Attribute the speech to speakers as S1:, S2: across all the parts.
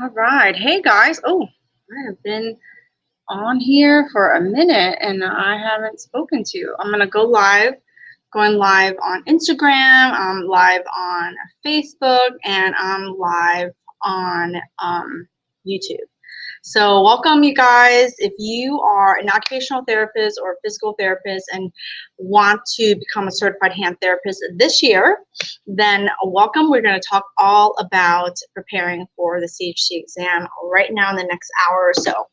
S1: All right. Hey guys. Oh, I have been on here for a minute and I haven't spoken to you. I'm going to go live, going live on Instagram, I'm live on Facebook, and I'm live on YouTube. So welcome you guys. If you are an occupational therapist or a physical therapist and want to become a certified hand therapist this year, then welcome. We're going to talk all about preparing for the CHT exam right now in the next hour or so.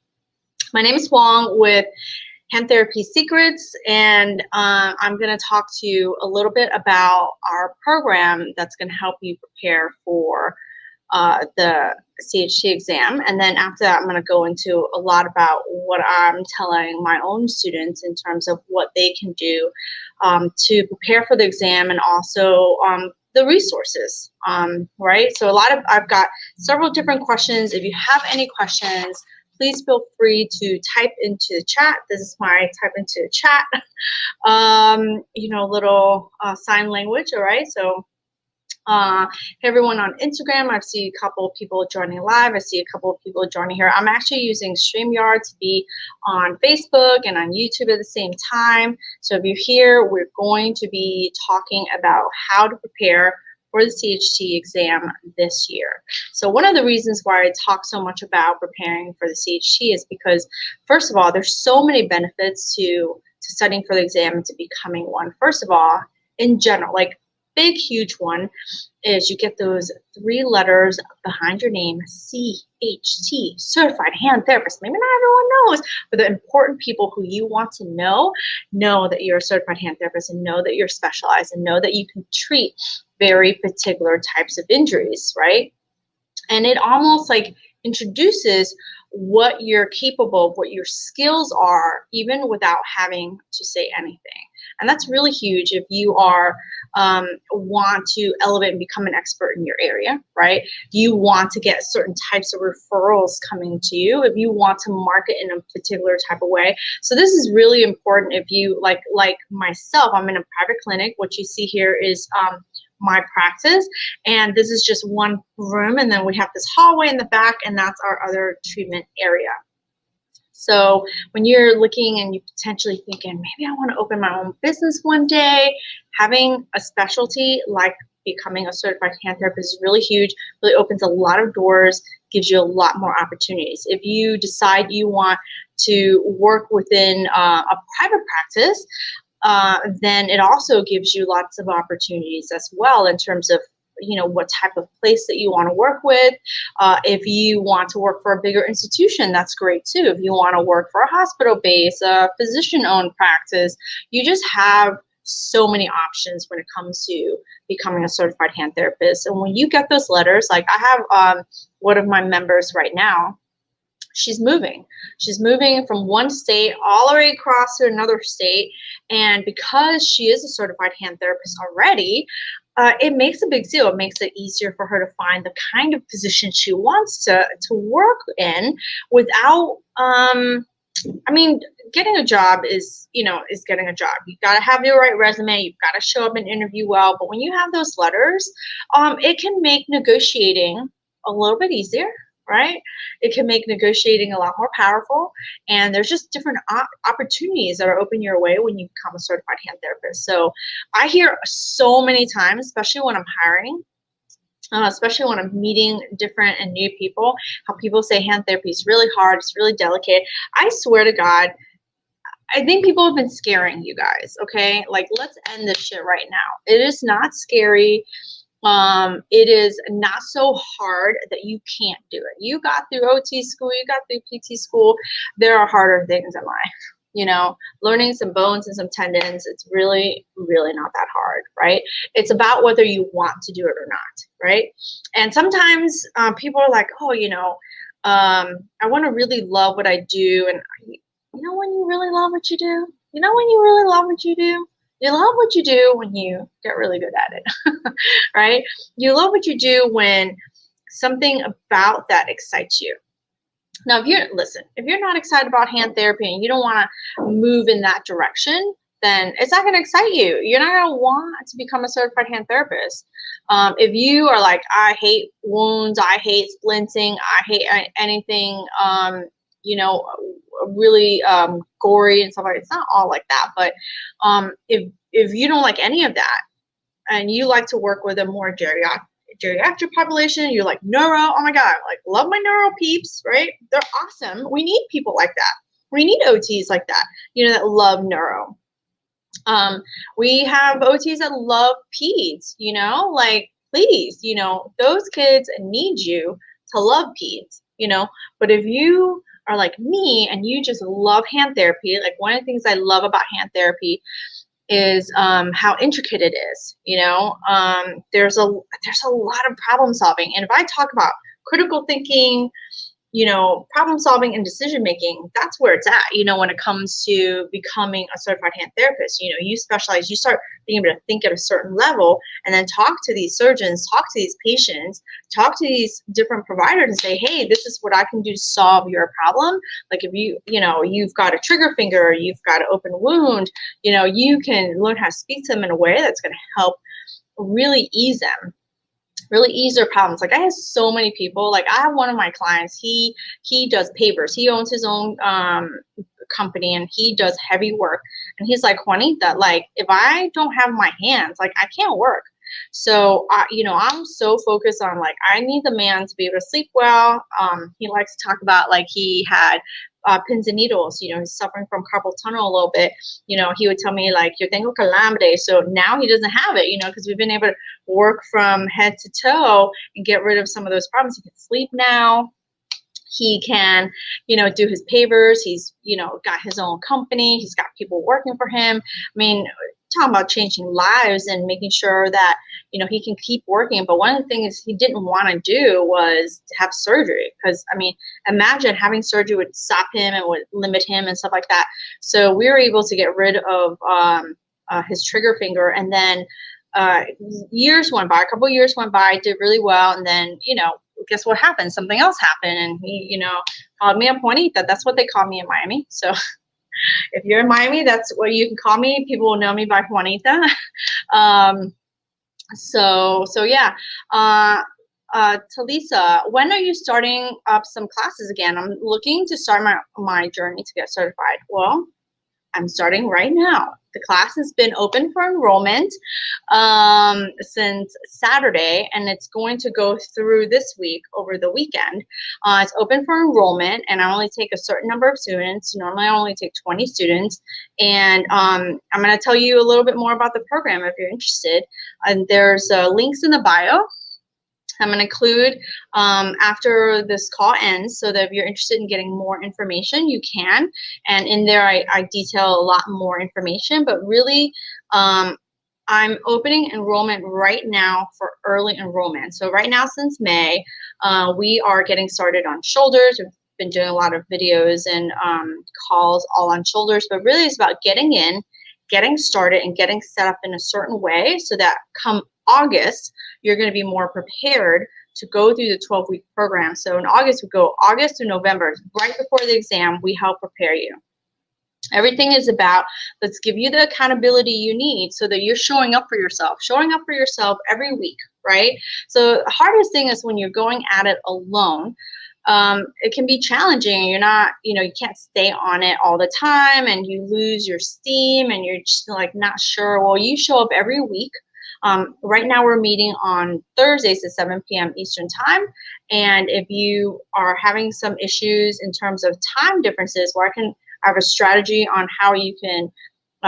S1: My name is Wong with Hand Therapy Secrets, and I'm going to talk to you a little bit about our program that's going to help you prepare for the CHT exam. And then after that, I'm going to go into a lot about what I'm telling my own students in terms of what they can do to prepare for the exam, and also the resources, right? So I've got several different questions. If you have any questions, please feel free to type into the chat. This is my type into the chat, little sign language, all right? So hey everyone on Instagram, I see a couple of people joining live. I see a couple of people joining here. I'm actually using StreamYard to be on Facebook and on YouTube at the same time. So if you're here, we're going to be talking about how to prepare for the CHT exam this year. So one of the reasons why I talk so much about preparing for the CHT is because, first of all, there's so many benefits to studying for the exam and to becoming one. First of all, in general, like big, huge one is you get those 3 letters behind your name, CHT, Certified Hand Therapist. Maybe not everyone knows, but the important people who you want to know that you're a certified hand therapist and know that you're specialized and know that you can treat very particular types of injuries, right? And it almost like introduces what you're capable of, what your skills are, even without having to say anything. And that's really huge if you are want to elevate and become an expert in your area, right? You want to get certain types of referrals coming to you, if you want to market in a particular type of way. So this is really important if you, like myself, I'm in a private clinic. What you see here is my practice, and this is just one room, and then we have this hallway in the back, and that's our other treatment area. So when you're looking and you potentially thinking, maybe I want to open my own business one day, having a specialty like becoming a certified hand therapist is really huge, really opens a lot of doors, gives you a lot more opportunities. If you decide you want to work within a private practice, then it also gives you lots of opportunities as well in terms of what type of place that you want to work with. If you want to work for a bigger institution, that's great too. If you want to work for a hospital base, a physician-owned practice, you just have so many options when it comes to becoming a certified hand therapist. And when you get those letters, like I have one of my members right now, she's moving from one state all the way across to another state, and because she is a certified hand therapist already, it makes a big deal. It makes it easier for her to find the kind of position she wants to work in without, I mean, getting a job is getting a job. You've got to have your right resume. You've got to show up and interview well. But when you have those letters, it can make negotiating a little bit easier, right? It can make negotiating a lot more powerful, and there's just different opportunities that are open your way when you become a certified hand therapist. So I hear so many times, especially when I'm hiring, especially when I'm meeting different and new people, how people say hand therapy is really hard, it's really delicate. I swear to God, I think people have been scaring you guys, okay? Like, let's end this shit right now. It is not scary. It is not so hard that you can't do it. You got through OT school, you got through PT school. There are harder things in life. Learning some bones and some tendons, it's really, really not that hard, right? It's about whether you want to do it or not, right? And sometimes people are like, oh, I want to really love what I do. And when you really love what you do? When you really love what you do? You love what you do when you get really good at it, right? You love what you do when something about that excites you. Now, if you're not excited about hand therapy and you don't want to move in that direction, then it's not going to excite you. You're not going to want to become a certified hand therapist. If you are like, I hate wounds, I hate splinting, I hate anything, you know, really gory and stuff like that. It's not all like that, but if you don't like any of that, and you like to work with a more geriatric population, you're like neuro, oh my God, like love my neuro peeps, right? They're awesome. We need people like that. We need OTs like that, you know, that love neuro. We have OTs that love peds, you know, like please, you know, those kids need you to love peds, you know. But if you are like me and you just love hand therapy, like one of the things I love about hand therapy is how intricate it is, you know. There's a lot of problem solving, and if I talk about critical thinking, you know, problem solving and decision making, that's where it's at, you know, when it comes to becoming a certified hand therapist. You know, you specialize, you start being able to think at a certain level and then talk to these surgeons, talk to these patients, talk to these different providers and say, hey, this is what I can do to solve your problem. Like if you know, you've got a trigger finger, you've got an open wound, you know, you can learn how to speak to them in a way that's going to help really ease them, really ease their problems. Like I have so many people, like I have one of my clients, he does pavers. He owns his own company and he does heavy work. And he's like, Juanita, like if I don't have my hands, like I can't work. So, you know, I'm so focused on like, I need the man to be able to sleep well. He likes to talk about like he had pins and needles, you know, he's suffering from carpal tunnel a little bit. You know, he would tell me like, yo tengo calambre. So now he doesn't have it, you know, because we've been able to work from head to toe and get rid of some of those problems. He can sleep now. He can, you know, do his pavers. He's, you know, got his own company. He's got people working for him. I mean, talking about changing lives and making sure that, you know, he can keep working. But one of the things he didn't want to do was to have surgery, because I mean, imagine having surgery would stop him and would limit him and stuff like that. So we were able to get rid of his trigger finger, and then years went by, a couple years went by, did really well, and then, you know, guess what happened? Something else happened, and he, you know, called me a Juanita. That's what they call me in Miami. So if you're in Miami, that's what you can call me. People will know me by Juanita. So yeah. Talisa, when are you starting up some classes again? I'm looking to start my journey to get certified. Well, I'm starting right now. The class has been open for enrollment since Saturday, and it's going to go through this week over the weekend. It's open for enrollment, and I only take a certain number of students. Normally, I only take 20 students, and I'm going to tell you a little bit more about the program if you're interested. And there's links in the bio. I'm going to include after this call ends, so that if you're interested in getting more information, you can. And in there, I detail a lot more information. But really, I'm opening enrollment right now for early enrollment. So right now, since May, we are getting started on shoulders. We've been doing a lot of videos and calls all on shoulders. But really, it's about getting in, getting started, and getting set up in a certain way so that come August, you're going to be more prepared to go through the 12-week program. So in August, we go August to November, right before the exam, we help prepare you. Everything is about, let's give you the accountability you need so that you're showing up for yourself every week, right? So the hardest thing is when you're going at it alone. It can be challenging. You're not, you know, you can't stay on it all the time, and you lose your steam, and you're just like not sure. Well, you show up every week. Right now we're meeting on Thursdays at 7 p.m. Eastern time. And if you are having some issues in terms of time differences, where I have a strategy on how you can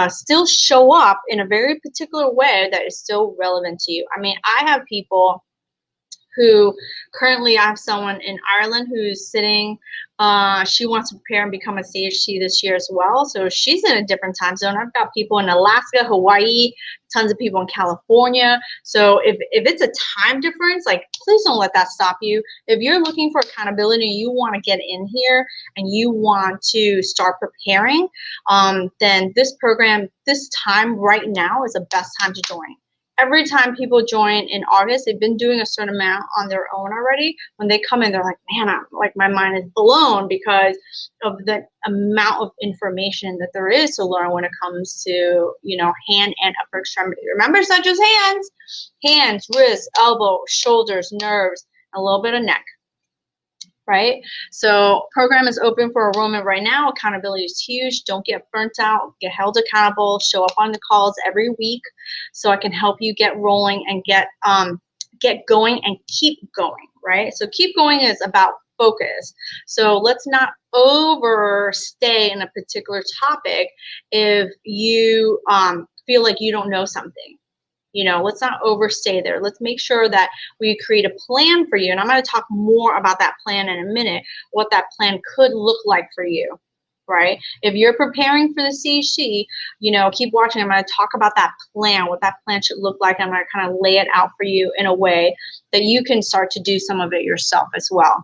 S1: still show up in a very particular way that is still relevant to you. I mean, I have people who currently, I have someone in Ireland who's sitting, she wants to prepare and become a CHT this year as well. So she's in a different time zone. I've got people in Alaska, Hawaii, tons of people in California. So if it's a time difference, like please don't let that stop you. If you're looking for accountability, you want to get in here and you want to start preparing, then this program, this time right now is the best time to join. every time people join in August, they've been doing a certain amount on their own already. When they come in, they're like, man, I'm like, my mind is blown because of the amount of information that there is to learn when it comes to, you know, hand and upper extremity. Remember, it's not just hands, wrists, elbow, shoulders, nerves, a little bit of neck. Right? So program is open for enrollment right now. Accountability is huge. Don't get burnt out. Get held accountable. Show up on the calls every week so I can help you get rolling and get going and keep going, right? So keep going is about focus. So let's not overstay in a particular topic if you feel like you don't know something. You know, let's not overstay there. Let's make sure that we create a plan for you. And I'm going to talk more about that plan in a minute, what that plan could look like for you, right? If you're preparing for the CHT, you know, keep watching. I'm going to talk about that plan, what that plan should look like. I'm going to kind of lay it out for you in a way that you can start to do some of it yourself as well.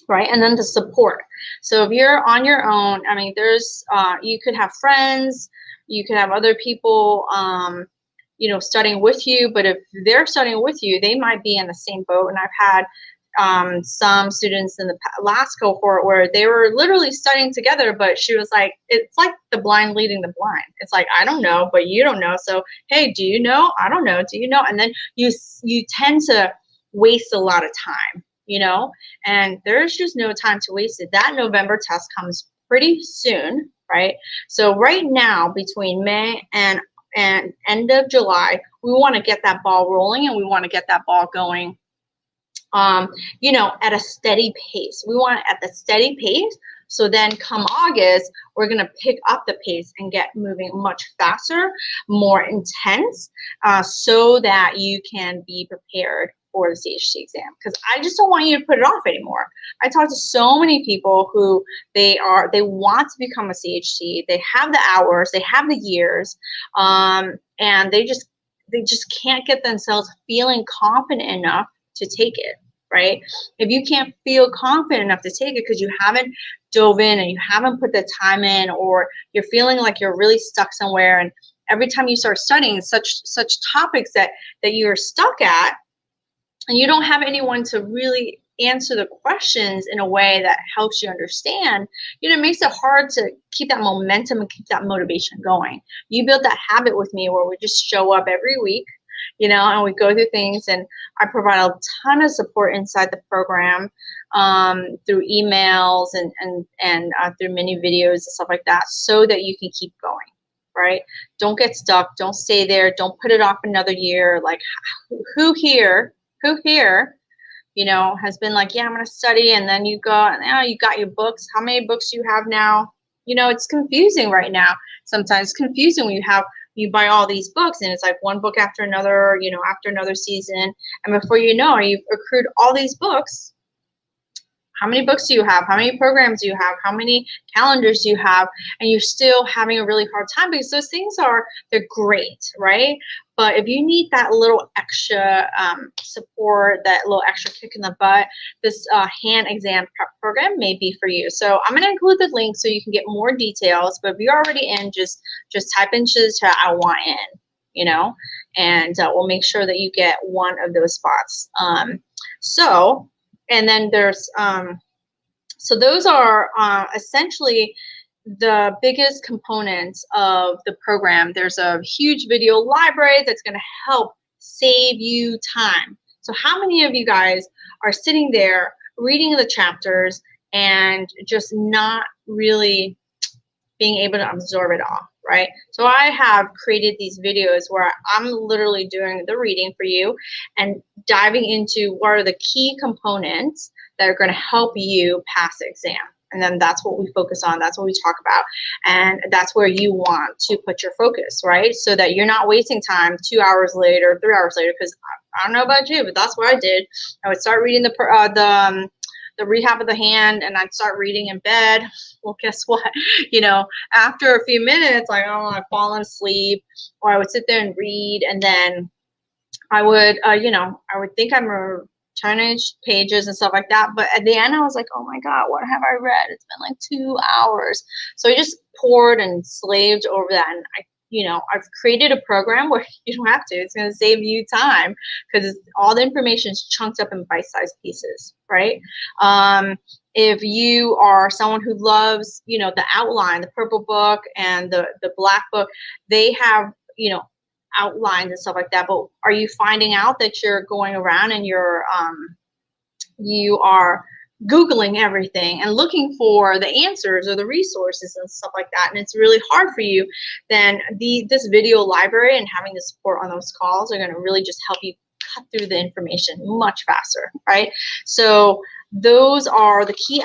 S1: Right? And then the support. So if you're on your own, I mean, there's, you could have friends, you could have other people, you know, studying with you, but if they're studying with you, they might be in the same boat. And I've had some students in the last cohort where they were literally studying together, but she was like, it's like the blind leading the blind. It's like, I don't know, but you don't know. So, hey, do you know? I don't know. Do you know? And then you tend to waste a lot of time, you know, and there's just no time to waste it. That November test comes pretty soon, right? So right now, between May and end of July, we want to get that ball rolling and we want to get that ball going, you know, at a steady pace. We want it at the steady pace. So then come August, we're going to pick up the pace and get moving much faster, more intense, so that you can be prepared for the CHT exam, because I just don't want you to put it off anymore. I talk to so many people who they want to become a CHT. They have the hours, they have the years, and they just can't get themselves feeling confident enough to take it, right? If you can't feel confident enough to take it because you haven't dove in and you haven't put the time in, or you're feeling like you're really stuck somewhere, and every time you start studying such topics that you're stuck at, and you don't have anyone to really answer the questions in a way that helps you understand, you know, it makes it hard to keep that momentum and keep that motivation going. You build that habit with me where we just show up every week, you know, and we go through things, and I provide a ton of support inside the program, through emails and through mini videos and stuff like that, so that you can keep going. Right? Don't get stuck. Don't stay there. Don't put it off another year. Like, who here, you know, has been like, yeah, I'm going to study, and then you got your books. How many books do you have now? You know, it's confusing right now. Sometimes it's confusing when you buy all these books, and it's like one book after another, you know, after another season. And before you know, you've accrued all these books. How many books do you have? How many programs do you have? How many calendars do you have? And you're still having a really hard time, because those things they're great, right? But if you need that little extra support, that little extra kick in the butt, this hand exam prep program may be for you. So I'm going to include the link so you can get more details. But if you're already in, just type into the chat, I want in, you know, and we'll make sure that you get one of those spots. And then there's, so those are essentially the biggest components of the program. There's a huge video library that's going to help save you time. So how many of you guys are sitting there reading the chapters and just not really being able to absorb it all, right? So I have created these videos where I'm literally doing the reading for you and diving into what are the key components that are going to help you pass the exam. And then that's what we focus on. That's what we talk about. And that's where you want to put your focus, right? So that you're not wasting time 2 hours later, 3 hours later, because I don't know about you, but that's what I did. I would start reading the rehab of the hand, and I'd start reading in bed. Well, guess what? You know, after a few minutes, like, oh, I've fallen asleep, or I would sit there and read, and then I would, you know, I would think I'm turning pages and stuff like that. But at the end, I was like, oh my God, what have I read? It's been like 2 hours. So I just poured and slaved over that, and I've created a program where you don't have to. It's going to save you time because all the information is chunked up in bite-sized pieces, right? If you are someone who loves, the outline, the purple book and the black book, they have, outlines and stuff like that. But are you finding out that you're going around and you are Googling everything and looking for the answers or the resources and stuff like that, and it's really hard for you, then this video library and having the support on those calls are going to really just help you cut through the information much faster, right? So those are the key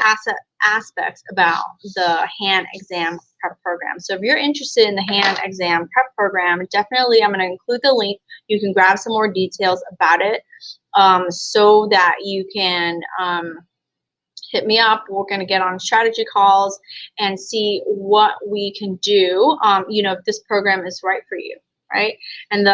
S1: aspects about the hand exam prep program. So if you're interested in the hand exam prep program, definitely I'm going to include the link. You can grab some more details about it so that you can hit me up. We're going to get on strategy calls and see what we can do, if this program is right for you, right? And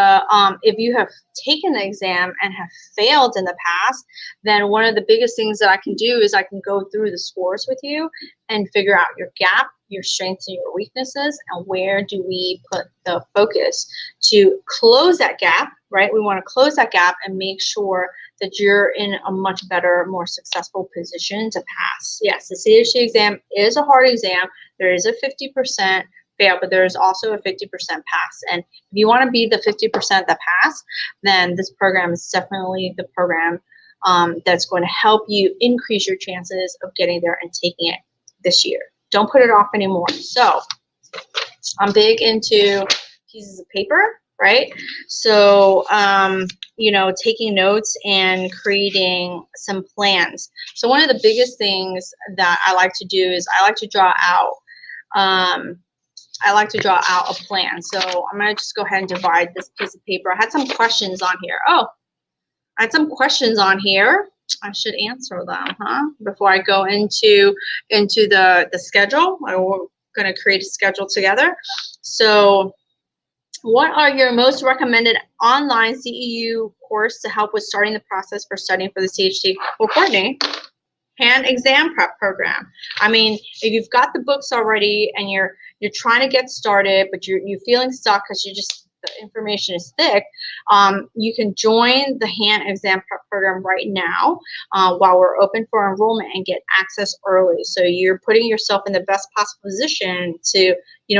S1: if you have taken the exam and have failed in the past, then one of the biggest things that I can do is I can go through the scores with you and figure out your gap, your strengths and your weaknesses, and where do we put the focus to close that gap, right? We want to close that gap and make sure that you're in a much better, more successful position to pass. Yes, the CHT exam is a hard exam. There is a 50% fail, but there is also a 50% pass. And if you want to be the 50% that pass, then this program is definitely the program that's going to help you increase your chances of getting there and taking it this year. Don't put it off anymore. So I'm big into pieces of paper, right? So, taking notes and creating some plans. So one of the biggest things that I like to do is I like to draw out a plan. So I'm going to just go ahead and divide this piece of paper. I had some questions on here. Oh, I had some questions on here. I should answer them, before I go into the schedule. We're going to create a schedule together. So what are your most recommended online CEU course to help with starting the process for studying for the CHT? Well, Courtney, hand exam prep program. I mean, if you've got the books already and you're trying to get started, but you're feeling stuck because the information is thick, you can join the hand exam prep program right now while we're open for enrollment and get access early. So you're putting yourself in the best possible position to,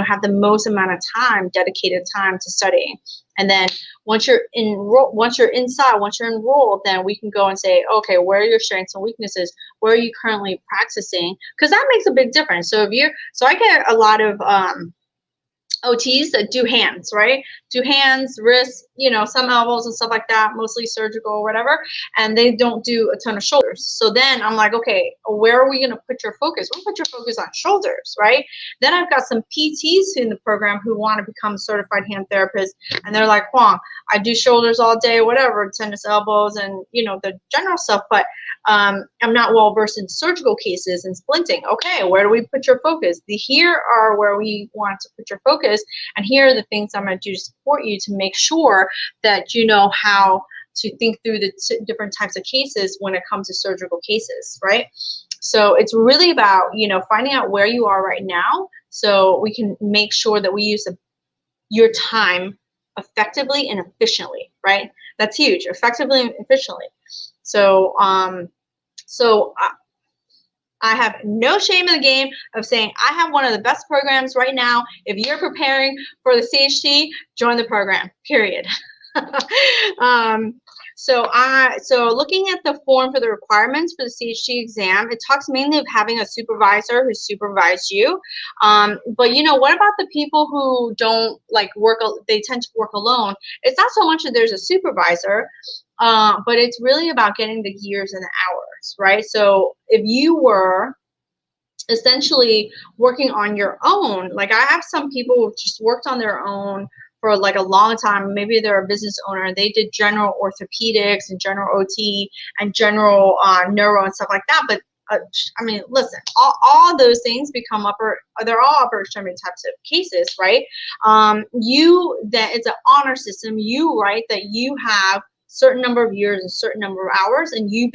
S1: have the most amount of time, dedicated time to studying. And then once you're enrolled, then we can go and say, okay, where are your strengths and weaknesses? Where are you currently practicing? Because that makes a big difference. So I get a lot of OTs that do hands, right? Do hands, wrists, some elbows and stuff like that, mostly surgical or whatever, and they don't do a ton of shoulders. So then I'm like, okay, where are we going to put your focus? We'll put your focus on shoulders, right? Then I've got some PTs in the program who want to become certified hand therapists, and they're like, Huang, I do shoulders all day, whatever, tennis elbows and, the general stuff, but I'm not well versed in surgical cases and splinting. Okay, where do we put your focus? Here are where we want to put your focus, and here are the things I'm going to do to support you to make sure that you know how to think through the different types of cases when it comes to surgical cases, right? So it's really about, finding out where you are right now so we can make sure that we use your time effectively and efficiently, right? That's huge, effectively and efficiently. So, I have no shame in the game of saying I have one of the best programs right now. If you're preparing for the CHT, join the program, period. So looking at the form for the requirements for the CHT exam, it talks mainly of having a supervisor who supervised you. But what about the people who don't work, they tend to work alone? It's not so much that there's a supervisor, but it's really about getting the years and the hours, right? So if you were essentially working on your own, like I have some people who just worked on their own for a long time. Maybe they're a business owner and they did general orthopedics and general OT and general neuro and stuff like that. But I mean, listen, all those things become they're all upper extremity types of cases, right? It's an honor system. You write that you have certain number of years and certain number of hours, and you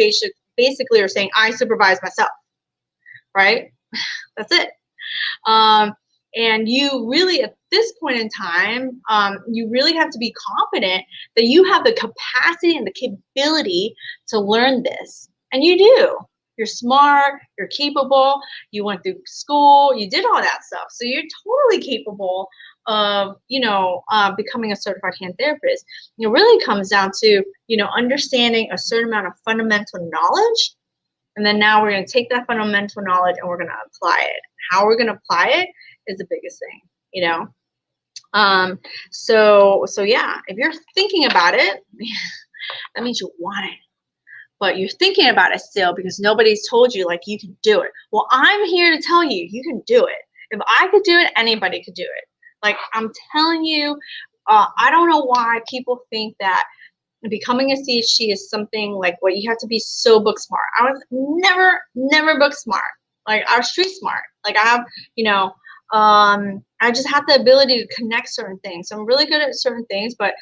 S1: basically are saying, I supervise myself, right? That's it. And you really, at this point in time, you really have to be confident that you have the capacity and the capability to learn this. And you do. You're smart, you're capable, you went through school, you did all that stuff. So you're totally capable of, becoming a certified hand therapist. It really comes down to, understanding a certain amount of fundamental knowledge. And then now we're going to take that fundamental knowledge and we're going to apply it. How we're going to apply it is the biggest thing, So yeah, if you're thinking about it, that means you want it. But you're thinking about it still because nobody's told you, like, you can do it. Well, I'm here to tell you, you can do it. If I could do it, anybody could do it. Like, I'm telling you, I don't know why people think that becoming a CHT is something like what you have to be so book smart. I was never book smart. Like, I was street smart. Like, I have, I just have the ability to connect certain things. So I'm really good at certain things, but,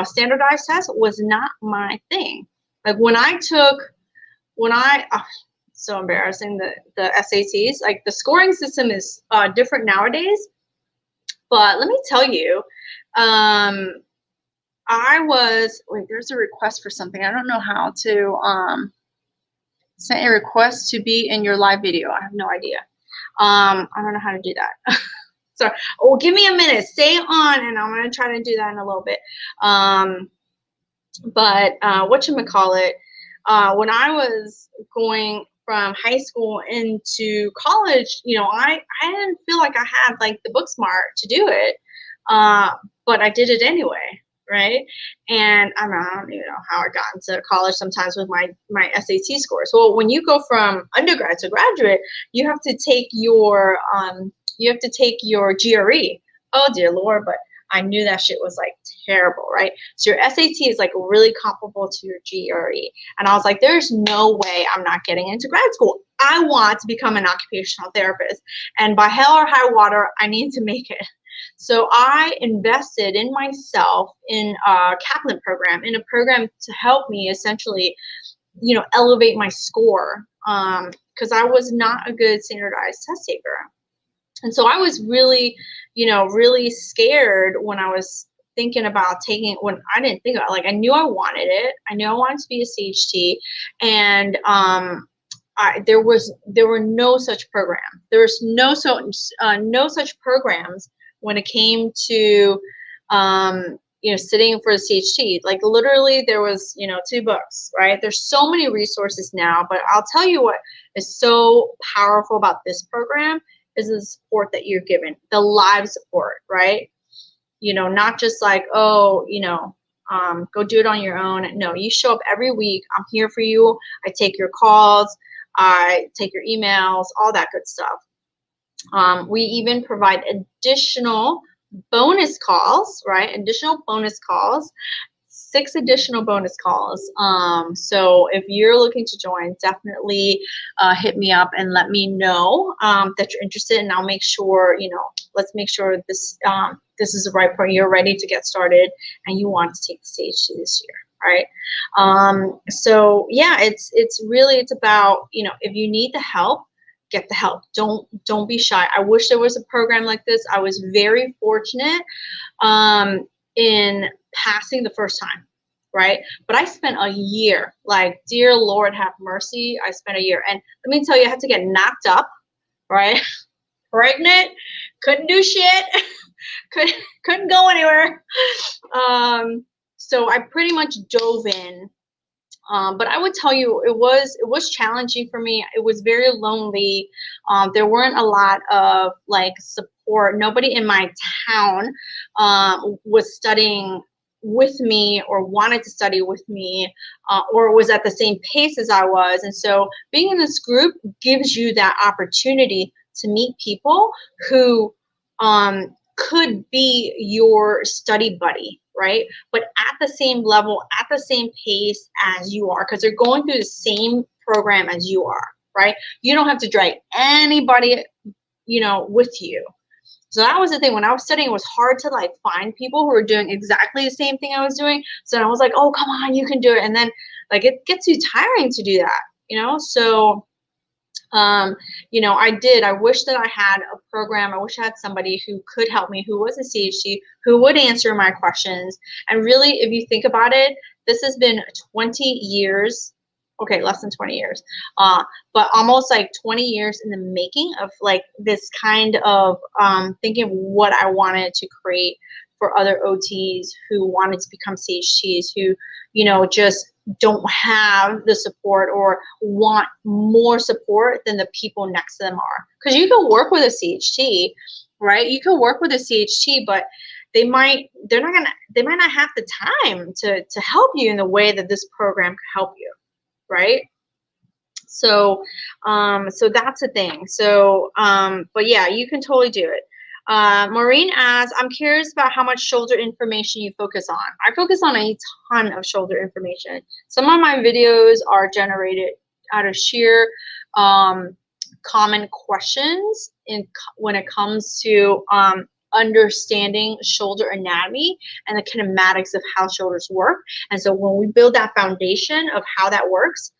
S1: standardized test was not my thing. Like, so embarrassing, the SATs, like, the scoring system is different nowadays. But let me tell you, there's a request for something. I don't know how to send a request to be in your live video. I have no idea. I don't know how to do that. So, give me a minute. Stay on, and I'm going to try to do that in a little bit. But whatchamacallit, when I was going from high school into college, I didn't feel like I had, like, the book smart to do it, but I did it anyway, right? And I don't even know how I got into college sometimes with my SAT scores. Well, when you go from undergrad to graduate, you have to take your GRE. Oh dear Lord, but I knew that shit was, like, terrible, right? So your SAT is, like, really comparable to your GRE. And I was like, there's no way I'm not getting into grad school. I want to become an occupational therapist. And by hell or high water, I need to make it. So I invested in myself in a Kaplan program, in a program to help me essentially, elevate my score, because I was not a good standardized test taker. And so I was really, really scared when I was thinking about taking, when I didn't think about it. Like, I knew I wanted it. I knew I wanted to be a CHT. And there were no such program. There was no such programs when it came to, sitting for a CHT. Like, literally there was, 2 books, right? There's so many resources now, but I'll tell you what is so powerful about this program is the support that you're given, the live support, right? Not just like, go do it on your own. No, you show up every week. I'm here for you. I take your calls. I take your emails, all that good stuff. We even provide additional bonus calls, right? Additional bonus calls, 6 additional bonus calls. So if you're looking to join, definitely hit me up and let me know that you're interested, and I'll make sure, let's make sure this is the right point. You're ready to get started and you want to take the stage this year. Right. So yeah, it's about, if you need the help, get the help. Don't be shy. I wish there was a program like this. I was very fortunate in passing the first time, right? But I spent a year, like, dear Lord have mercy, I spent a year. And let me tell you, I had to get knocked up, right? Pregnant, couldn't do shit, couldn't go anywhere. So I pretty much dove in. But I would tell you, it was challenging for me. It was very lonely. There weren't a lot of, like, support. Nobody in my town was studying with me or wanted to study with me, or was at the same pace as I was. And so being in this group gives you that opportunity to meet people who could be your study buddy, right? But at the same level, at the same pace as you are, because they're going through the same program as you are, right? You don't have to drag anybody, with you. So that was the thing. When I was studying, it was hard to, like, find people who were doing exactly the same thing I was doing. So I was like, oh, come on, you can do it. And then, like, it gets you tiring to do that, So You know, I wish that I had a program. I wish I had somebody who could help me, who was a CHT, who would answer my questions. And really, if you think about it, this has been 20 years, okay, less than 20 years, but almost like 20 years in the making of like this kind of thinking of what I wanted to create for other OTs who wanted to become CHTs, who, you know, just don't have the support or want more support than the people next to them are. Because you can work with a CHT, right? You can work with a CHT, but they might not have the time to help you in the way that this program could help you, right? So so that's a thing. So but yeah, you can totally do it. Maureen asks, I'm curious about how much shoulder information you focus on. I focus on a ton of shoulder information. Some of my videos are generated out of sheer common questions when it comes to understanding shoulder anatomy and the kinematics of how shoulders work. And so when we build that foundation of how that works,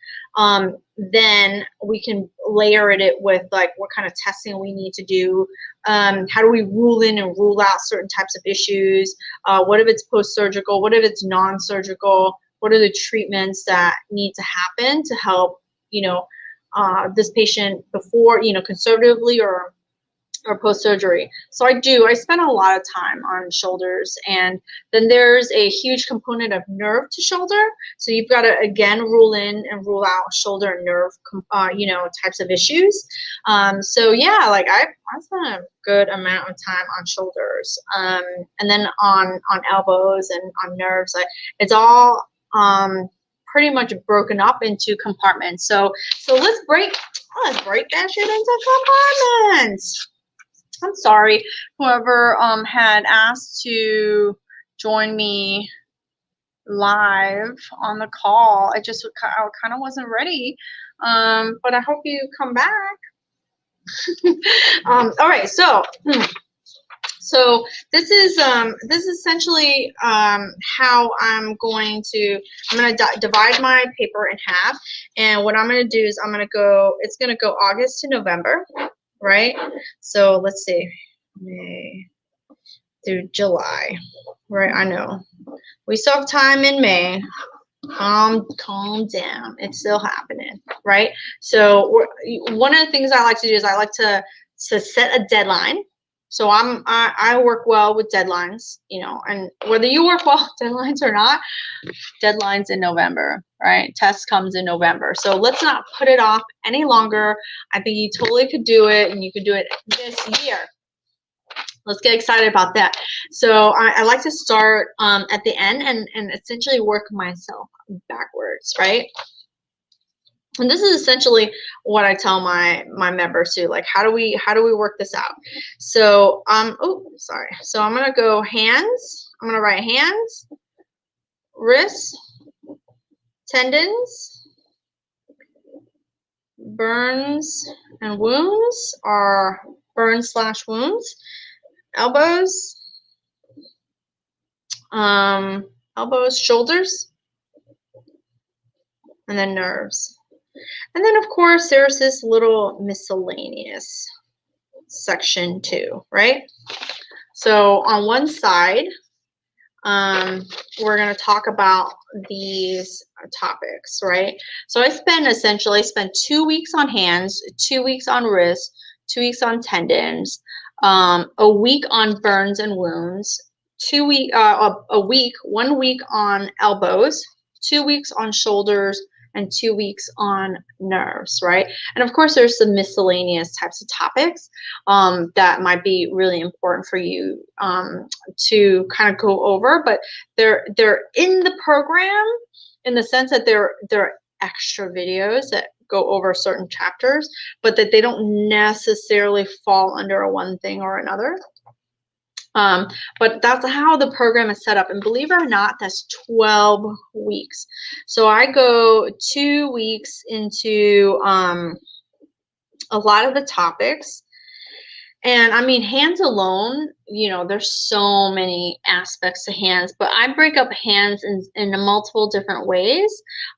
S1: then we can layer it with like what kind of testing we need to do. How do we rule in and rule out certain types of issues? What if it's post-surgical? What if it's non-surgical? What are the treatments that need to happen to help, you know, this patient before, you know, conservatively or post-surgery. So I spend a lot of time on shoulders, and then there's a huge component of nerve to shoulder. So you've got to, again, rule in and rule out shoulder and nerve, you know, types of issues. So yeah, like I spent a good amount of time on shoulders, and then on elbows and on nerves. It's all pretty much broken up into compartments. So let's break that shit into compartments. I'm sorry, whoever had asked to join me live on the call. I kind of wasn't ready, but I hope you come back. All right, so this is essentially how I'm going to divide my paper in half, and what I'm going to do is it's going to go August to November. Right? So let's see, May through July, right? I know we still have time in May. Calm down. It's still happening, right? So one of the things I like to do is I like to set a deadline. So I work well with deadlines, you know, and whether you work well with deadlines or not, deadlines in November, right? Test comes in November. So let's not put it off any longer. I think you totally could do it, and you could do it this year. Let's get excited about that. So I like to start at the end and essentially work myself backwards, right? And this is essentially what I tell my members too. Like, how do we work this out? So so I'm gonna go hands. I'm gonna write hands, wrists, tendons, burns and wounds, or burns/wounds, elbows, shoulders, and then nerves. And then, of course, there's this little miscellaneous section too, right? So on one side, we're going to talk about these topics, right? So I essentially spend 2 weeks on hands, 2 weeks on wrists, 2 weeks on tendons, a week on burns and wounds, 1 week on elbows, 2 weeks on shoulders, and 2 weeks on nerves, right? And of course, there's some miscellaneous types of topics that might be really important for you to kind of go over, but they're in the program in the sense that they're extra videos that go over certain chapters, but that they don't necessarily fall under one thing or another. But that's how the program is set up. And believe it or not, that's 12 weeks. So I go 2 weeks into a lot of the topics. And I mean, hands alone, you know, there's so many aspects to hands, but I break up hands in multiple different ways.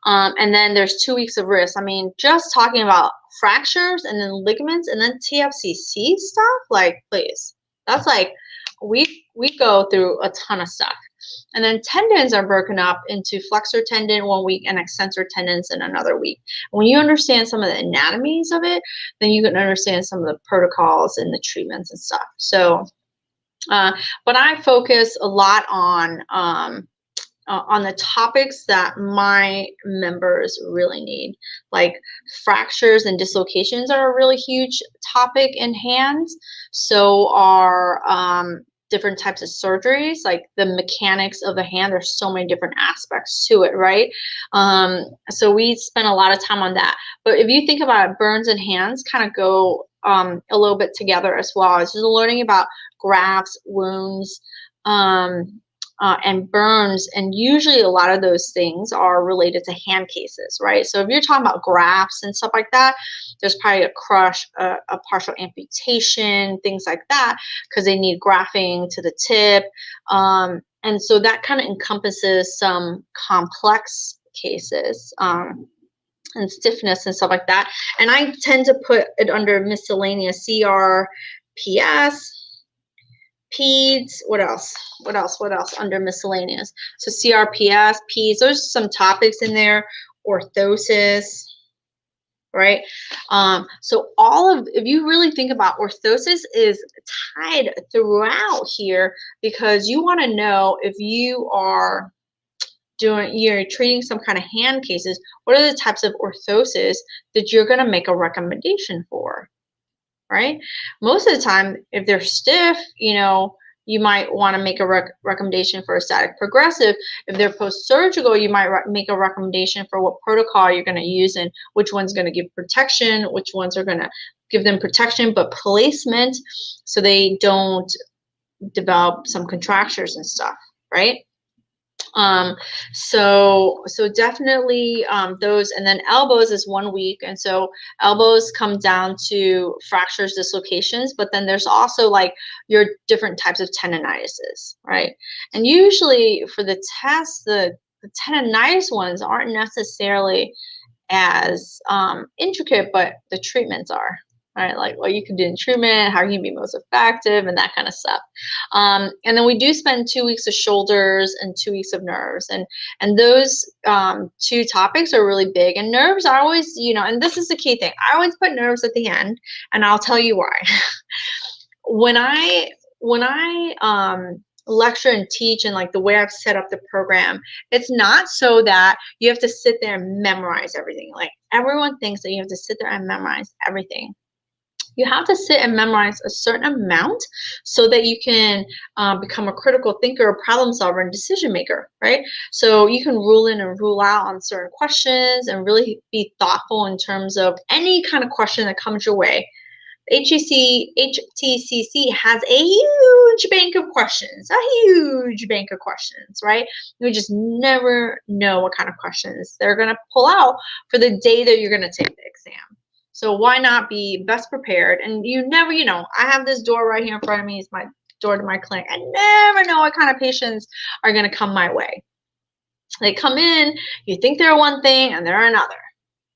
S1: And then there's 2 weeks of wrist. I mean, just talking about fractures and then ligaments and then TFCC stuff, like, please, that's like, we go through a ton of stuff. And then tendons are broken up into flexor tendon 1 week and extensor tendons in another week. When you understand some of the anatomies of it, then you can understand some of the protocols and the treatments and stuff. So, but I focus a lot on the topics that my members really need. Like fractures and dislocations are a really huge topic in hands. So are different types of surgeries, like the mechanics of the hand. There's so many different aspects to it, right? So we spend a lot of time on that. But if you think about it, burns and hands kind of go a little bit together as well. It's just learning about grafts, wounds, and burns, and usually a lot of those things are related to hand cases, right? So if you're talking about grafts and stuff like that, there's probably a crush, a partial amputation, things like that, because they need grafting to the tip. And so that kind of encompasses some complex cases. And stiffness and stuff like that. And I tend to put it under miscellaneous, CRPS, peds, what else under miscellaneous? So CRPS, peds, there's some topics in there, orthosis, right? So if you really think about orthosis is tied throughout here, because you want to know if you're treating some kind of hand cases, what are the types of orthosis that you're going to make a recommendation for, right? Most of the time, if they're stiff, you know, you might want to make a recommendation for a static progressive. If they're post-surgical, you might make a recommendation for what protocol you're going to use and which one's going to give protection, which ones are going to give them protection but placement so they don't develop some contractures and stuff, right? So definitely those, and then elbows is 1 week, and so elbows come down to fractures, dislocations, but then there's also like your different types of tendinitises, right? And usually for the tests, the tendinitis ones aren't necessarily as intricate, but the treatments are. Right, like what you can do in treatment, how you can be most effective, and that kind of stuff. And then we do spend 2 weeks of shoulders and 2 weeks of nerves, and those 2 topics are really big. And nerves are always, you know, and this is the key thing. I always put nerves at the end, and I'll tell you why. when I lecture and teach, and like the way I've set up the program, it's not so that you have to sit there and memorize everything. Like everyone thinks that you have to sit there and memorize everything. You have to sit and memorize a certain amount so that you can become a critical thinker, a problem solver, and decision maker, right? So you can rule in and rule out on certain questions and really be thoughtful in terms of any kind of question that comes your way. HTCC has a huge bank of questions, right? You just never know what kind of questions they're going to pull out for the day that you're going to take the exam. So why not be best prepared? And you never, you know, I have this door right here in front of me. It's my door to my clinic. I never know what kind of patients are going to come my way. They come in, you think they're one thing, and they're another,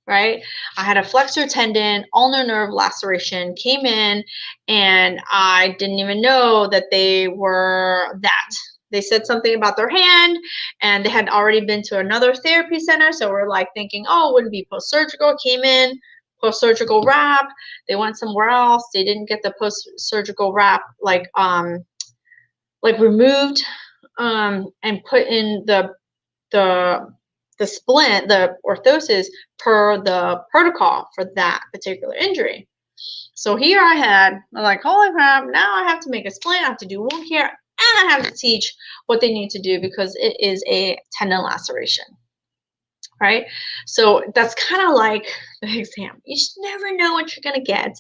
S1: right? I had a flexor tendon, ulnar nerve laceration, came in, and I didn't even know that they were that. They said something about their hand, and they had already been to another therapy center, so we're like thinking, oh, it wouldn't be post-surgical. Came in, post-surgical wrap. They went somewhere else. They didn't get the post-surgical wrap like removed and put in the splint, the orthosis per the protocol for that particular injury. So here I'm like, holy crap, now I have to make a splint, I have to do wound care, and I have to teach what they need to do because it is a tendon laceration, right? So that's kind of like the exam. You just never know what you're going to get.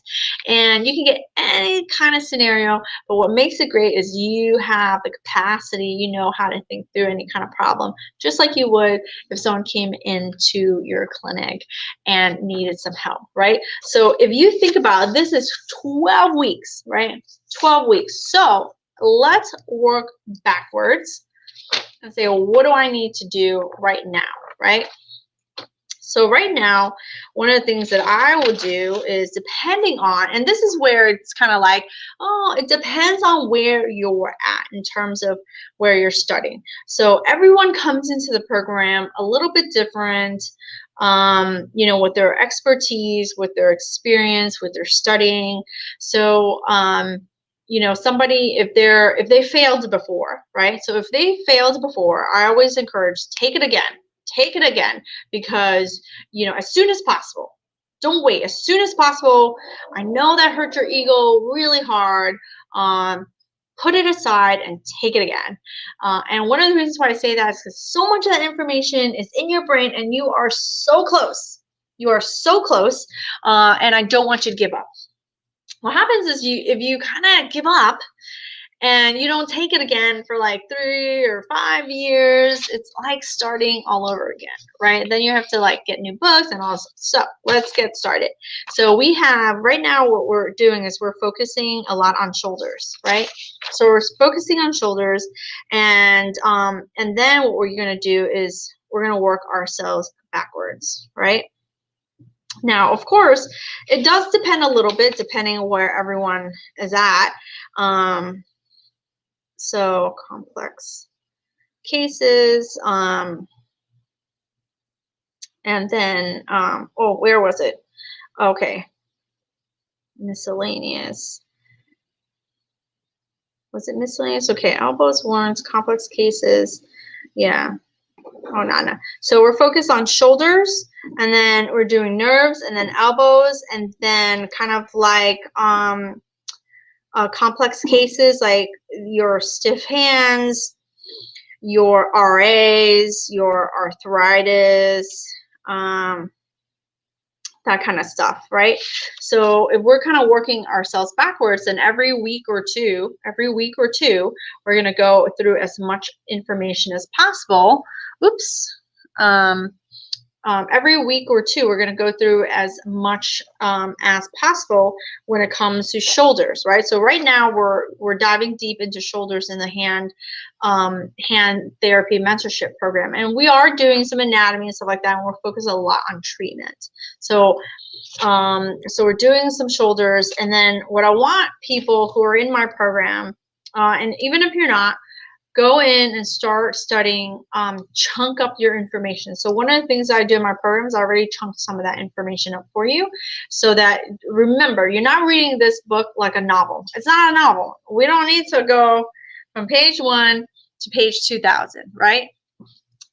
S1: And you can get any kind of scenario, but what makes it great is you have the capacity, you know how to think through any kind of problem, just like you would if someone came into your clinic and needed some help, right? So if you think about it, this is 12 weeks, right? 12 weeks. So let's work backwards and say, well, what do I need to do right now, right? So right now, one of the things that I will do is depending on, and this is where it's kind of like, oh, it depends on where you're at in terms of where you're studying. So everyone comes into the program a little bit different, you know, with their expertise, with their experience, with their studying. So, you know, somebody, if they failed before, right? So if they failed before, I always encourage, take it again. Take it again, because, you know, as soon as possible. Don't wait. As soon as possible. I know that hurt your ego really hard. Put it aside and take it again. And one of the reasons why I say that is because so much of that information is in your brain and you are so close. You are so close, and I don't want you to give up. What happens is if you kind of give up and you don't take it again for like 3 or 5 years, it's like starting all over again, right? Then you have to like get new books and all this. So let's get started. So we have, right now what we're doing is we're focusing a lot on shoulders, right? So we're focusing on shoulders, and then what we're going to do is we're going to work ourselves backwards, right? Now, of course, it does depend a little bit depending on where everyone is at. So complex cases, and then, oh, where was it? Okay, miscellaneous. Was it miscellaneous? Okay, elbows, warrants, complex cases. Yeah. Oh, no. So we're focused on shoulders, and then we're doing nerves, and then elbows, and then kind of like complex cases like your stiff hands, your RAs, your arthritis, that kind of stuff, right? So if we're kind of working ourselves backwards, then every week or two, we're going to go through as much information as possible. Oops. Every week or two, we're going to go through as much as possible when it comes to shoulders, right? So right now we're diving deep into shoulders in the hand therapy mentorship program, and we are doing some anatomy and stuff like that, and we're focused a lot on treatment. So we're doing some shoulders, and then what I want people who are in my program, and even if you're not, go in and start studying, chunk up your information. So one of the things I do in my program is I already chunked some of that information up for you, so that, remember, you're not reading this book like a novel. It's not a novel. We don't need to go from page 1 to page 2000, right?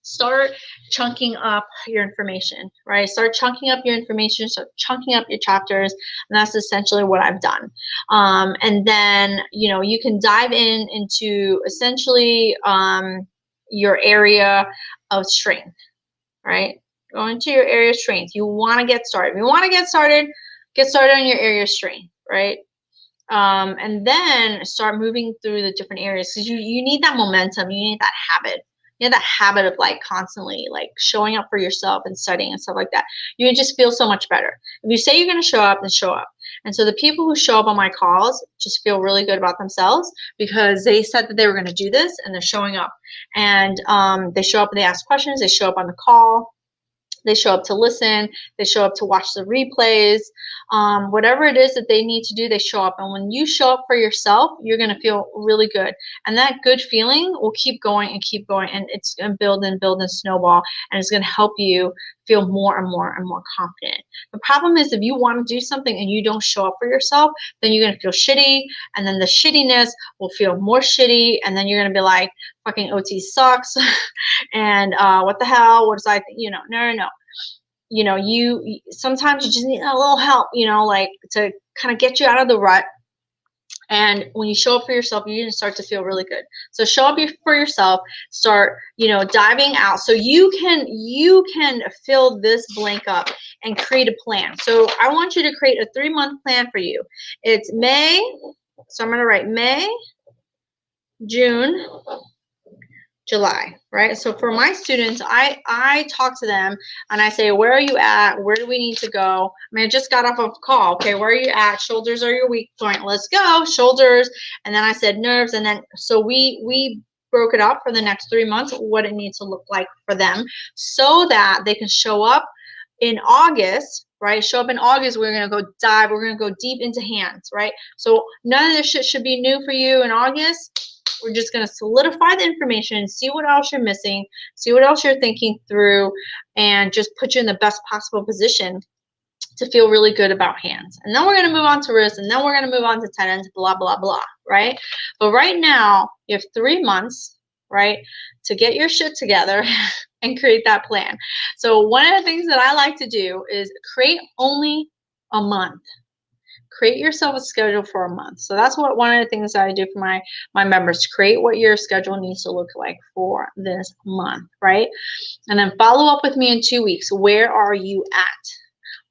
S1: Start chunking up your information, right? Start chunking up your information, start chunking up your chapters, and that's essentially what I've done. And then, you know, you can dive into essentially your area of strength, right? Go into your area of strength. You want to get started. If you want to get started on your area of strength, right? And then start moving through the different areas, because you need that momentum. You need that habit. You have that habit of like constantly like showing up for yourself and studying and stuff like that. You just feel so much better. If you say you're going to show up, then show up. And so the people who show up on my calls just feel really good about themselves, because they said that they were going to do this, and they're showing up. And they show up and they ask questions. They show up on the call. They show up to listen. They show up to watch the replays. Whatever it is that they need to do, they show up. And when you show up for yourself, you're going to feel really good. And that good feeling will keep going and keep going. And it's going to build and build and snowball. And it's going to help you feel more and more and more confident. The problem is, if you want to do something and you don't show up for yourself, then you're going to feel shitty. And then the shittiness will feel more shitty. And then you're going to be like, fucking OT sucks. And what the hell? What was I you know, no. You know, you sometimes you just need a little help, you know, like to kind of get you out of the rut And when you show up for yourself, you're going to start to feel really good. So show up for yourself, start, diving out. So you can fill this blank up and create a plan. So I want you to create a 3-month plan for you. It's May. So I'm going to write May, June, July, right? So for my students, I talk to them and I say, where are you at? Where do we need to go? I mean, I just got off of a call. Okay, where are you at? Shoulders are your weak point. Let's go, shoulders. And then I said nerves. And then so we broke it up for the next 3 months, what it needs to look like for them so that they can show up in August, right? Show up in August, we're going to go dive. We're going to go deep into hands, right? So none of this shit should be new for you in August. We're just going to solidify the information, see what else you're missing, see what else you're thinking through, and just put you in the best possible position to feel really good about hands. And then we're going to move on to wrists, and then we're going to move on to tendons, blah, blah, blah, right? But right now, you have 3 months, right, to get your shit together and create that plan. So one of the things that I like to do is create only a month. Create yourself a schedule for a month. So that's one of the things that I do for my members. Create what your schedule needs to look like for this month, right? And then follow up with me in 2 weeks. Where are you at?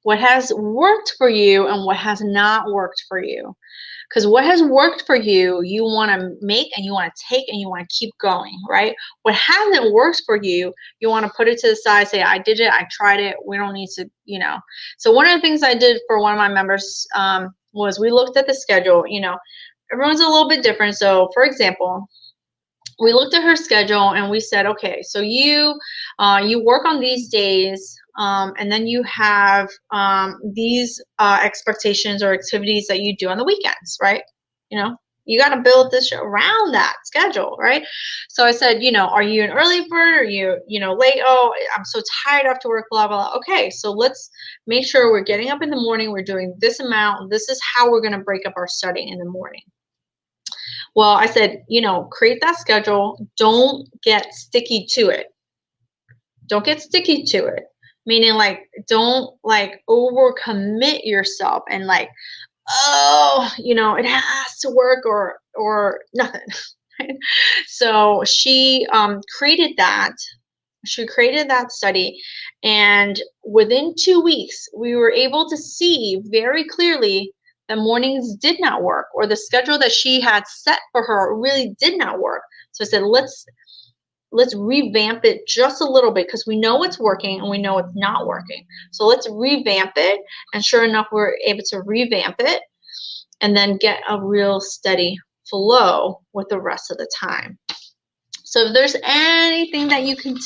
S1: What has worked for you and what has not worked for you? Because what has worked for you, you want to make and you want to take and you want to keep going, right? What hasn't worked for you, you want to put it to the side, say, I did it, I tried it, we don't need to, So one of the things I did for one of my members was we looked at the schedule. Everyone's a little bit different. So for example, we looked at her schedule and we said, okay, so you work on these days, and then you have these expectations or activities that you do on the weekends, right? You got to build this around that schedule, right? So I said, are you an early bird? Are you, late? Oh, I'm so tired after work, blah, blah, blah. Okay, so let's make sure we're getting up in the morning. We're doing this amount. This is how we're going to break up our studying in the morning. Well, I said, create that schedule. Don't get sticky to it. Don't get sticky to it. Meaning don't overcommit yourself and it has to work or nothing. Right? So she created that. She created that study, and within 2 weeks, we were able to see very clearly the mornings did not work, or the schedule that she had set for her really did not work. So I said, let's revamp it just a little bit, because we know what's working and we know it's not working. So let's revamp it. And sure enough, we're able to revamp it and then get a real steady flow with the rest of the time. So if there's anything that you can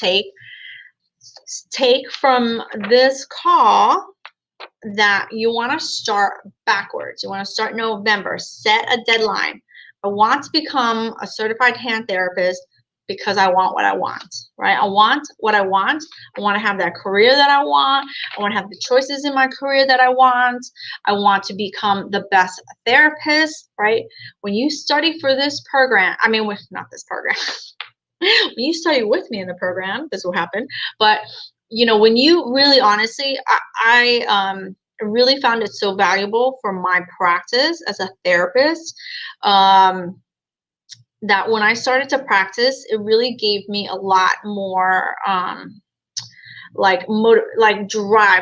S1: take from this call, that you want to start backwards. You want to start November. Set a deadline. I want to become a certified hand therapist because I want what I want, right? I want what I want. I want to have that career that I want. I want to have the choices in my career that I want. I want to become the best therapist, right? When you study for this program, not this program. When you study with me in the program, this will happen. But when you really, honestly, I really found it so valuable for my practice as a therapist, that when I started to practice, it really gave me a lot more drive,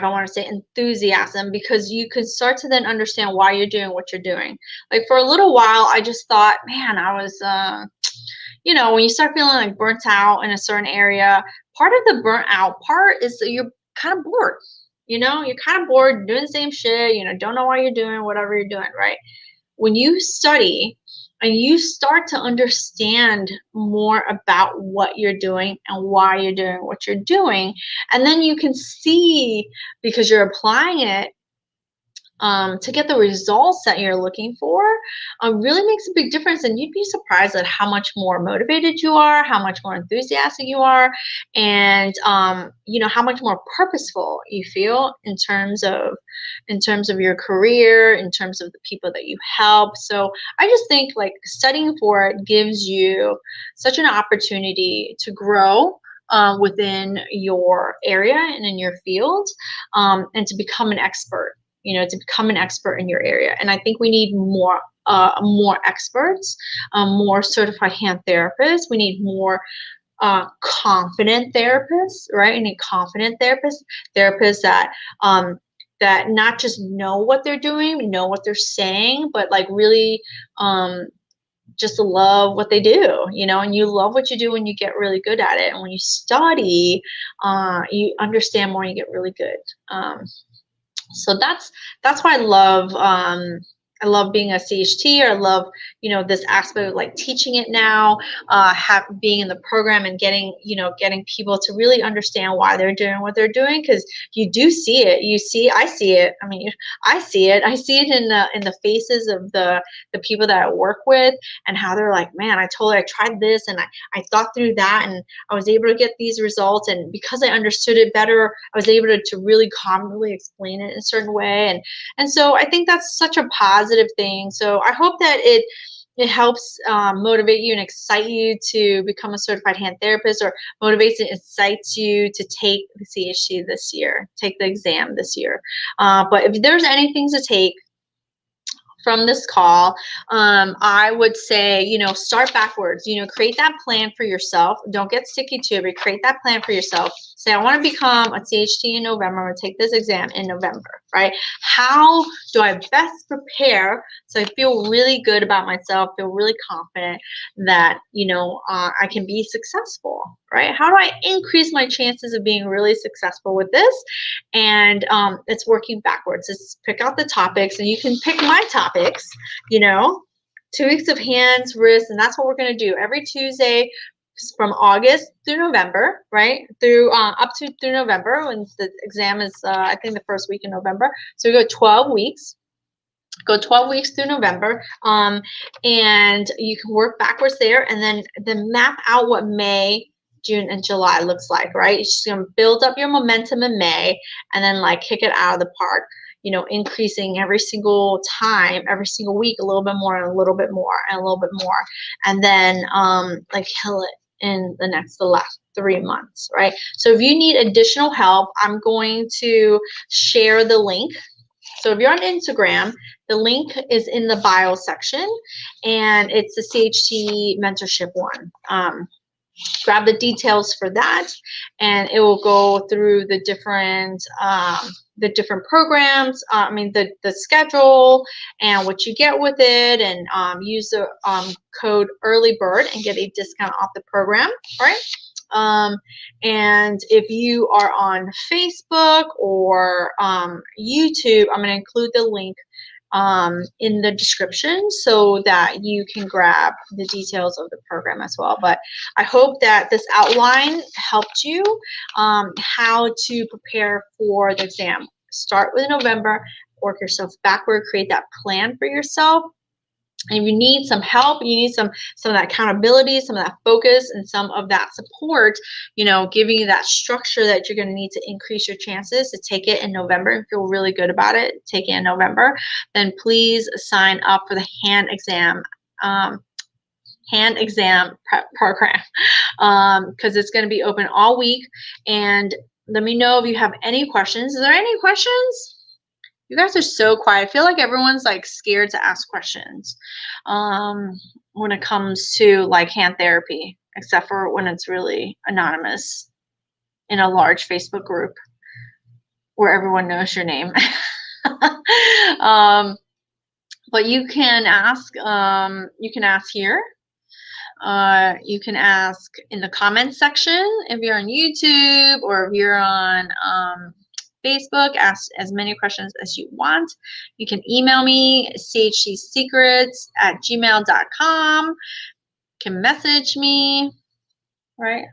S1: I want to say enthusiasm, because you could start to then understand why you're doing what you're doing. Like for a little while, I just thought, man, I was when you start feeling burnt out in a certain area, part of the burnt out part is that you're kind of bored. You're kind of bored doing the same shit, don't know why you're doing whatever you're doing, right? When you study and you start to understand more about what you're doing and why you're doing what you're doing, and then you can see, because you're applying it, to get the results that you're looking for, really makes a big difference. And you'd be surprised at how much more motivated you are, how much more enthusiastic you are, and how much more purposeful you feel in terms of your career, in terms of the people that you help. So I just think studying for it gives you such an opportunity to grow within your area and in your field, and to become an expert. to become an expert in your area. And I think we need more experts, more certified hand therapists. We need more confident therapists, right? We need confident therapists that not just know what they're doing, know what they're saying, but like really just love what they do, and you love what you do when you get really good at it. And when you study, you understand more and you get really good. So that's why I love being a CHT, or I love, this aspect of like teaching it now, being in the program and getting people to really understand why they're doing what they're doing. Because you do see it. I see it. I mean, I see it in the faces of the people that I work with, and how they're like, man, I tried this and I thought through that, and I was able to get these results. And because I understood it better, I was able to really confidently explain it in a certain way. And so I think that's such a positive thing. So I hope that it helps motivate you and excite you to become a certified hand therapist, or motivates and excites you to take the CHT this year, take the exam this year. But if there's anything to take from this call, I would say, start backwards, create that plan for yourself. Don't get sticky to it, but create that plan for yourself. Say, I want to become a CHT in November. I'm going to take this exam in November, right? How do I best prepare so I feel really good about myself, feel really confident that, I can be successful, right? How do I increase my chances of being really successful with this? And it's working backwards. It's pick out the topics, and you can pick my topics, 2 weeks of hands, wrists, and that's what we're going to do every Tuesday from August through November, right? Through November, when the exam is, I think, the first week in November. So we go 12 weeks. Go 12 weeks through November, and you can work backwards there, and then map out what May, June, and July looks like, right? You're just going to build up your momentum in May, and then like kick it out of the park, increasing every single time, every single week, a little bit more and a little bit more and a little bit more, and then like kill it in the last 3 months, right? So if you need additional help, I'm going to share the link. So if you're on Instagram, the link is in the bio section, and it's the CHT mentorship one. Grab the details for that, and it will go through the different programs. The schedule and what you get with it, and use the code EARLYBIRD and get a discount off the program, right? And if you are on Facebook or YouTube, I'm going to include the link in the description so that you can grab the details of the program as well. But I hope that this outline helped you how to prepare for the exam. Start with November, work yourself backward, create that plan for yourself. And if you need some help, you need some of that accountability, some of that focus, and some of that support, giving you that structure that you're going to need to increase your chances to take it in November and feel really good about it, take it in November, then please sign up for the hand exam prep program, because it's going to be open all week. And let me know if you have any questions. Is there any questions? You guys are so quiet. I feel like everyone's like scared to ask questions when it comes to like hand therapy, except for when it's really anonymous in a large Facebook group where everyone knows your name. But you can ask. You can ask here. You can ask in the comments section if you're on YouTube, or if you're on Facebook. Ask as many questions as you want. You can email me, CHTsecrets@gmail.com. You can message me, right?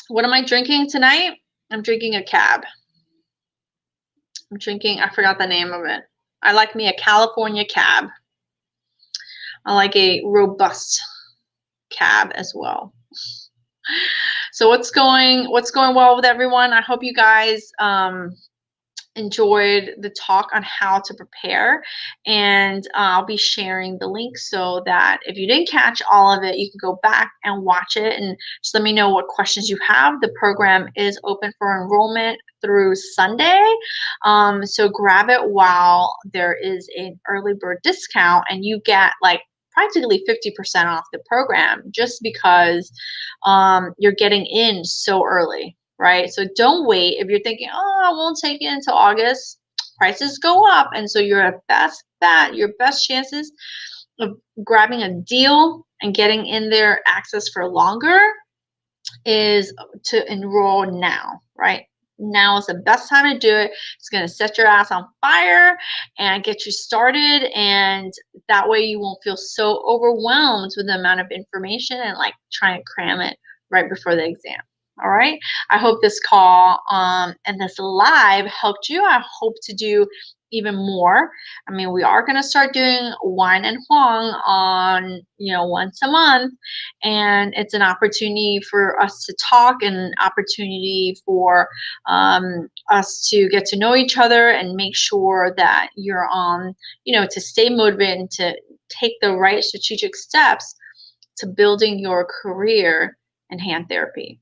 S1: What am I drinking tonight? I'm drinking a cab. I forgot the name of it. I like me a California cab. I like a robust cab as well. So what's going well with everyone? I hope you guys enjoyed the talk on how to prepare, and I'll be sharing the link so that if you didn't catch all of it, you can go back and watch it, and just let me know what questions you have. The program is open for enrollment through Sunday. So grab it while there is an early bird discount, and you get like practically 50% off the program just because you're getting in so early, right? So don't wait. If you're thinking, oh, I won't take it until August, prices go up. And so your best bet, your best chances of grabbing a deal and getting in there access for longer is to enroll now, right? Now is the best time to do it. It's going to set your ass on fire and get you started. And that way you won't feel so overwhelmed with the amount of information and like trying to cram it right before the exam. All right. I hope this call and this live helped you. I hope to do even more. I mean, we are going to start doing wine and huang on, once a month, and it's an opportunity for us to talk and an opportunity for us to get to know each other and make sure that you're on, to stay motivated and to take the right strategic steps to building your career in hand therapy.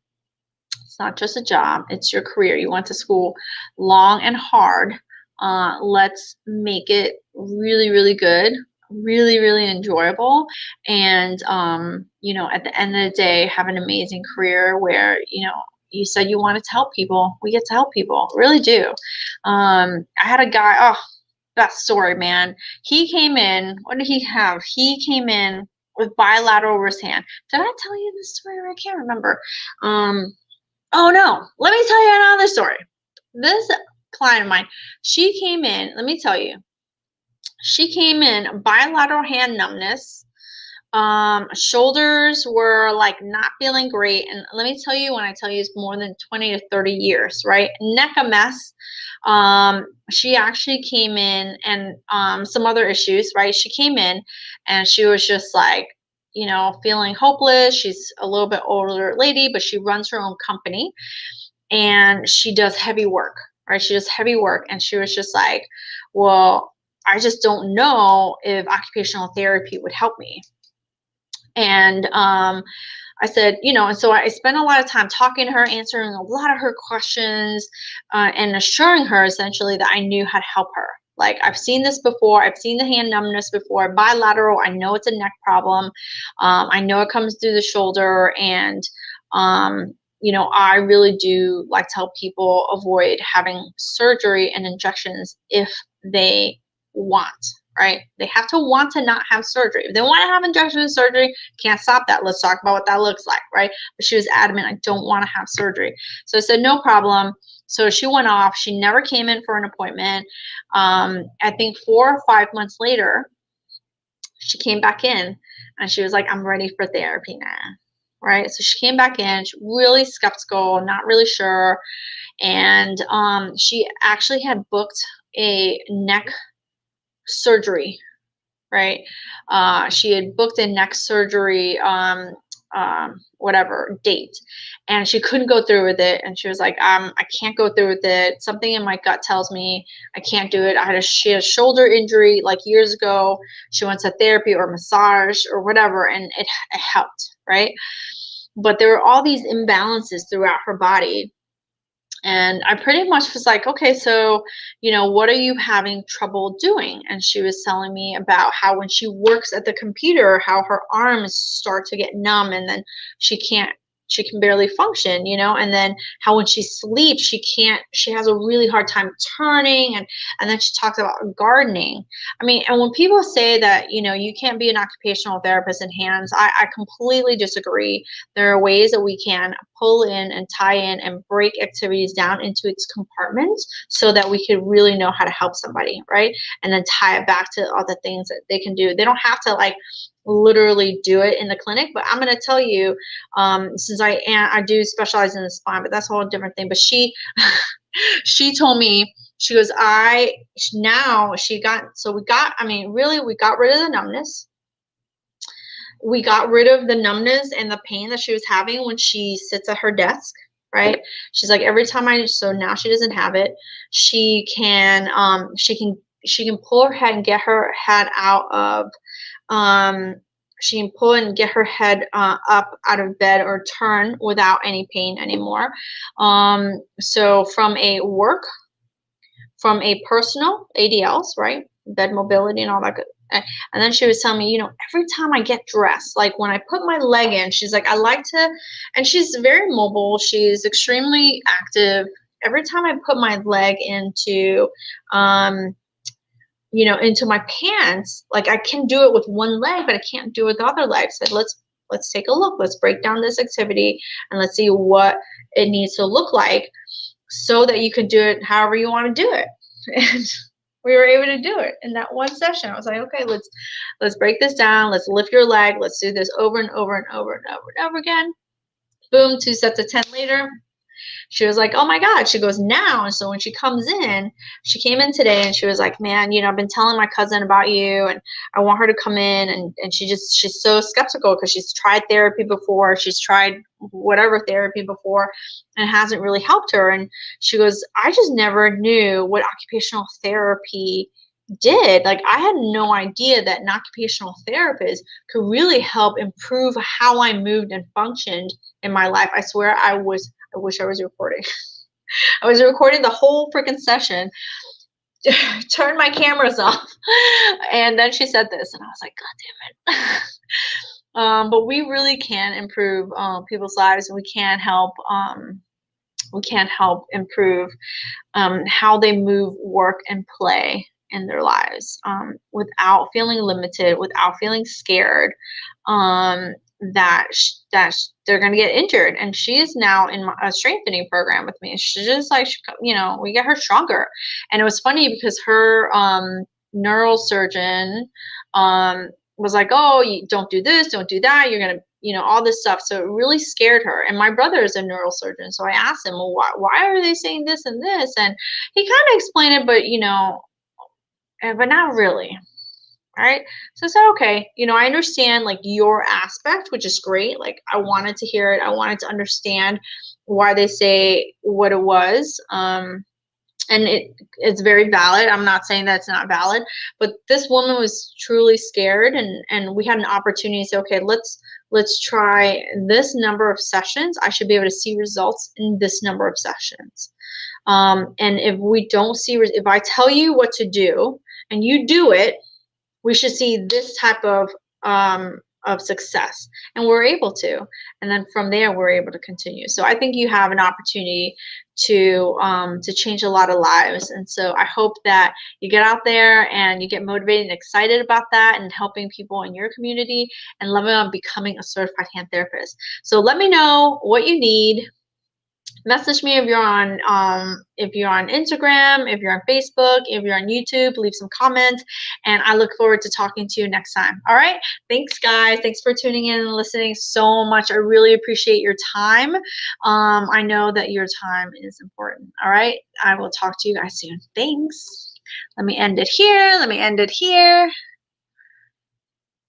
S1: It's not just a job, it's your career. You went to school long and hard. Let's make it really, really good, really, really enjoyable. And, at the end of the day, have an amazing career where, you said you wanted to help people. We get to help people, really do. I had a guy, best story, man. He came in, what did he have? He came in with bilateral wrist hand. Did I tell you this story? I can't remember. Oh no, let me tell you another story. This client of mine, she came in, let me tell you, she came in bilateral hand numbness. Shoulders were like not feeling great. And let me tell you, when I tell you it's more than 20 to 30 years, right? Neck a mess. She actually came in and some other issues, right? She came in and she was just like, feeling hopeless. She's a little bit older lady, but she runs her own company and she does heavy work, right? She does heavy work. And she was just like, well, I just don't know if occupational therapy would help me. And I said, and so I spent a lot of time talking to her, answering a lot of her questions, and assuring her essentially that I knew how to help her. Like, I've seen this before. I've seen the hand numbness before. Bilateral, I know it's a neck problem. I know it comes through the shoulder. And, I really do like to help people avoid having surgery and injections if they want, right? They have to want to not have surgery. If they want to have injection and surgery, can't stop that. Let's talk about what that looks like, right? But she was adamant, I don't want to have surgery. So I said, no problem. So she went off. She never came in for an appointment. I think 4 or 5 months later, she came back in and she was like, I'm ready for therapy now, right? So she came back in, she really skeptical, not really sure. And she actually had booked a neck surgery, right? She had booked a neck surgery, whatever date, and she couldn't go through with it. And she was like, I can't go through with it. Something in my gut tells me I can't do it. She had a shoulder injury like years ago. She went to therapy or massage or whatever, and it helped, right? But there were all these imbalances throughout her body. And I pretty much was like, okay, so, what are you having trouble doing? And she was telling me about how when she works at the computer, how her arms start to get numb and then she can barely function, and then how when she sleeps, she has a really hard time turning. And then she talks about gardening. I mean, and when people say that, you can't be an occupational therapist in hands, I completely disagree. There are ways that we can pull in and tie in and break activities down into its compartments so that we can really know how to help somebody, right? And then tie it back to all the things that they can do. They don't have to like literally do it in the clinic, but I'm going to tell you, since I do specialize in the spine, but that's a whole different thing. But she told me, she goes, we got rid of the numbness. We got rid of the numbness and the pain that she was having when she sits at her desk, right? She's like, every time so now she doesn't have it. She can pull her head and get her head out of, she can pull and get her head up out of bed or turn without any pain anymore. So from a work, from a personal ADLs, right? Bed mobility and all that good. And then she was telling me, you know, every time I get dressed, like when I put my leg in, she's like, I like to, and she's very mobile. She's extremely active. Every time I put my leg into, you know, into my pants, like I can do it with one leg, but I can't do it with the other leg. So let's take a look. Let's break down this activity and let's see what it needs to look like so that you can do it however you want to do it. And we were able to do it in that one session. I was like, okay, let's break this down. Let's lift your leg. Let's do this over and over and over and over and over again. Boom, 2 sets of 10 later. She was like, oh my God. She goes, now. And so when she comes in, she came in today and she was like, man, you know, I've been telling my cousin about you and I want her to come in. And she's so skeptical because she's tried therapy before. She's tried whatever therapy before and it hasn't really helped her. And she goes, I just never knew what occupational therapy did. Like I had no idea that an occupational therapist could really help improve how I moved and functioned in my life. I swear I wish I was recording. I was recording the whole freaking session, turned my cameras off, and then she said this, and I was like, God damn it. But we really can improve people's lives, and we can help improve how they move, work, and play in their lives without feeling limited, without feeling scared that they're going to get injured. And she is now in a strengthening program with me. She's just like, you know, we get her stronger. And it was funny because her neurosurgeon was like, oh, you don't do this, don't do that. You're going to, you know, all this stuff. So it really scared her. And my brother is a neurosurgeon. So I asked him, well, why are they saying this and this? And he kind of explained it, but, you know, but not really. All right. So I said, okay, you know, I understand like your aspect, which is great. Like I wanted to hear it. I wanted to understand why they say what it was. And it's very valid. I'm not saying that it's not valid, but this woman was truly scared and we had an opportunity to say, okay, let's try this number of sessions. I should be able to see results in this number of sessions. And if we don't see, if I tell you what to do and you do it, we should see this type of success, and we're able to, and then from there we're able to continue. So I think you have an opportunity to change a lot of lives, and so I hope that you get out there and you get motivated and excited about that and helping people in your community and loving on becoming a certified hand therapist. So let me know what you need. Message me if you're on Instagram, if you're on Facebook, if you're on YouTube, leave some comments, and I look forward to talking to you next time. All right. Thanks, guys. Thanks for tuning in and listening so much. I really appreciate your time. I know that your time is important. All right. I will talk to you guys soon. Thanks. Let me end it here.